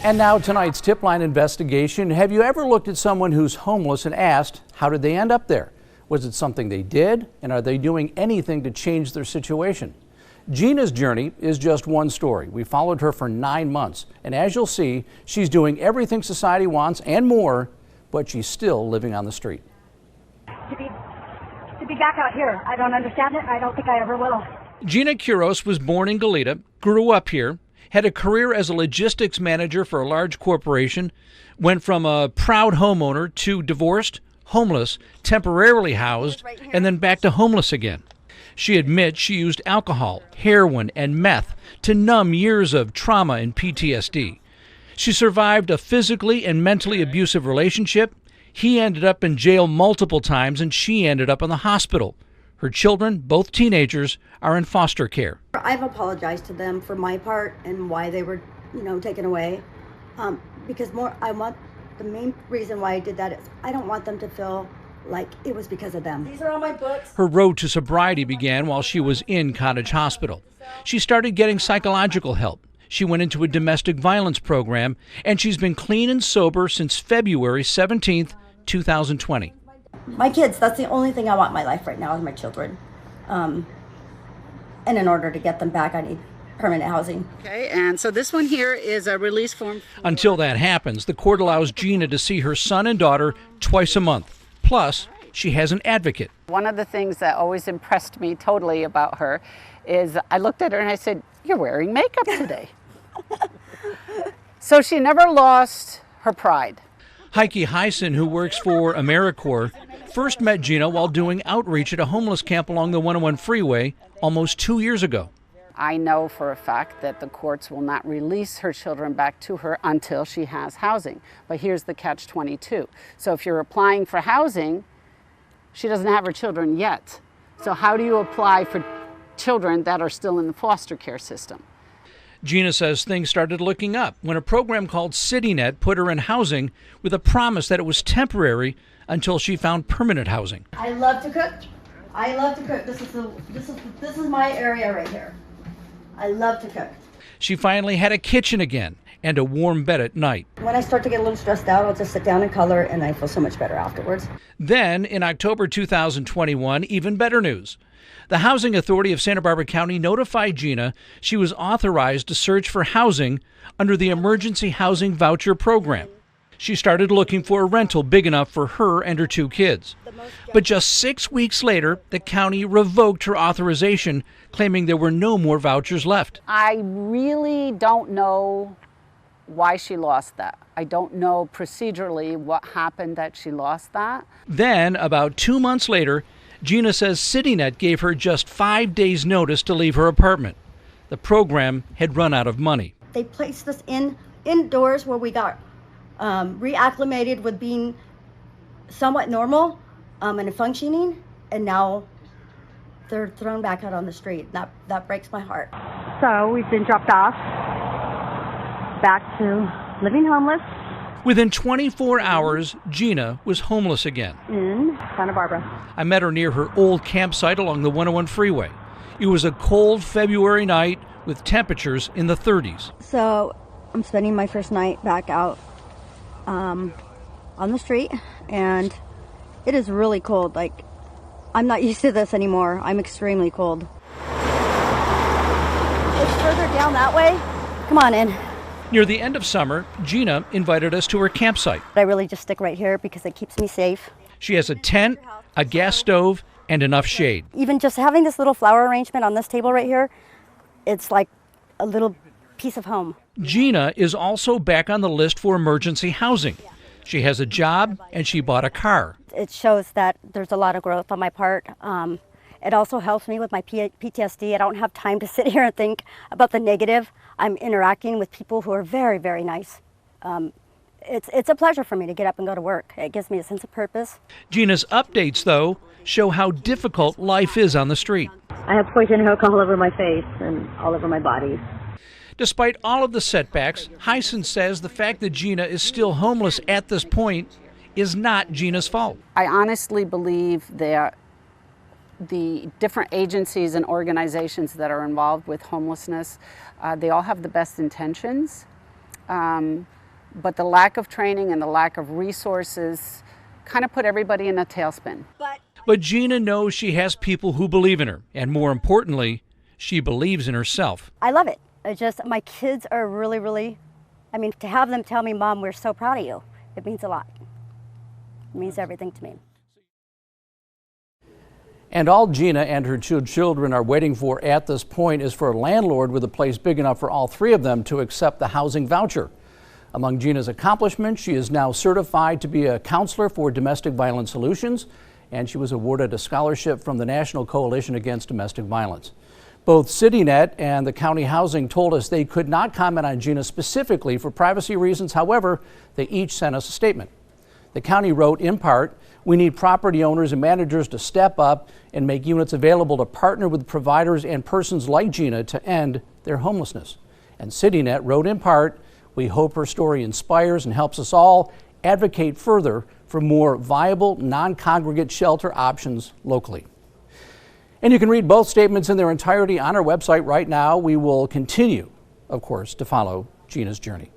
And now tonight's Tipline Investigation. Have you ever looked at someone who's homeless and asked, how did they end up there? Was it something they did? And are they doing anything to change their situation? Gina's journey is just one story. We followed her for 9 months. And as you'll see, she's doing everything society wants and more, but she's still living on the street. To be back out here, I don't understand it. I don't think I ever will. Gina Kuros was born in Goleta, grew up here, had a career as a logistics manager for a large corporation, went from a proud homeowner to divorced, homeless, temporarily housed, and then back to homeless again. She admits she used alcohol, heroin, and meth to numb years of trauma and PTSD. She survived a physically and mentally abusive relationship. He ended up in jail multiple times, and she ended up in the hospital. Her children, both teenagers, are in foster care. I've apologized to them for my part and why they were, taken away. Because the main reason why I did that is I don't want them to feel like it was because of them. These are all my books. Her road to sobriety began while she was in Cottage Hospital. She started getting psychological help. She went into a domestic violence program, and she's been clean and sober since February 17th, 2020. My kids, that's the only thing I want in my life right now is my children. And in order to get them back, I need permanent housing. Okay, and so this one here is a release form. Until that happens, the court allows Gina to see her son and daughter twice a month. Plus, she has an advocate. One of the things that always impressed me totally about her is I looked at her and I said, "You're wearing makeup today." So she never lost her pride. Heike Heisen, who works for AmeriCorps, first met Gina while doing outreach at a homeless camp along the 101 freeway almost 2 years ago. I know for a fact that the courts will not release her children back to her until she has housing. But here's the catch-22. So if you're applying for housing, she doesn't have her children yet. So how do you apply for children that are still in the foster care system? Gina says things started looking up when a program called CityNet put her in housing with a promise that it was temporary until she found permanent housing. I love to cook. I love to cook. This is my area right here. I love to cook. She finally had a kitchen again and a warm bed at night. When I start to get a little stressed out, I'll just sit down and color, and I feel so much better afterwards. Then, in October 2021, even better news. The Housing Authority of Santa Barbara County notified Gina she was authorized to search for housing under the Emergency Housing Voucher Program. She started looking for a rental big enough for her and her 2 kids. But just 6 weeks later, the county revoked her authorization, claiming there were no more vouchers left. I really don't know why she lost that. I don't know procedurally what happened that she lost that. Then, about 2 months later, Gina says CityNet gave her just 5 days' notice to leave her apartment. The program had run out of money. They placed us indoors where we got reacclimated with being somewhat normal and functioning, and now they're thrown back out on the street. That breaks my heart. So we've been dropped off back to living homeless Within 24 hours, Gina was homeless again. in Santa Barbara. I met her near her old campsite along the 101 freeway. It was a cold February night with temperatures in the 30s. So I'm spending my first night back out on the street, and it is really cold. Like, I'm not used to this anymore. I'm extremely cold. It's further down that way. Come on in. Near the end of summer, Gina invited us to her campsite. I really just stick right here because it keeps me safe. She has a tent, a gas stove, and enough shade. Even just having this little flower arrangement on this table right here, it's like a little piece of home. Gina is also back on the list for emergency housing. She has a job and she bought a car. It shows that there's a lot of growth on my part. It also helps me with my PTSD. I don't have time to sit here and think about the negative. I'm interacting with people who are very, very nice. It's a pleasure for me to get up and go to work. It gives me a sense of purpose. Gina's updates, though, show how difficult life is on the street. I have poison oak all over my face and all over my body. Despite all of the setbacks, Heisen says the fact that Gina is still homeless at this point is not Gina's fault. I honestly believe that the different agencies and organizations that are involved with homelessness, they all have the best intentions, but the lack of training and the lack of resources kind of put everybody in a tailspin. But Gina knows she has people who believe in her, and more importantly, she believes in herself. I love it. It's just my kids are really, I mean, to have them tell me, Mom, we're so proud of you, it means a lot. It means everything to me. And all Gina and her two children are waiting for at this point is for a landlord with a place big enough for all three of them to accept the housing voucher. Among Gina's accomplishments, she is now certified to be a counselor for domestic violence solutions, and she was awarded a scholarship from the National Coalition Against Domestic Violence. Both CityNet and the county housing told us they could not comment on Gina specifically for privacy reasons. However, they each sent us a statement. The county wrote, in part, "We need property owners and managers to step up and make units available to partner with providers and persons like Gina to end their homelessness." And CityNet wrote, in part, "We hope her story inspires and helps us all advocate further for more viable, non-congregate shelter options locally." And you can read both statements in their entirety on our website right now. We will continue, of course, to follow Gina's journey.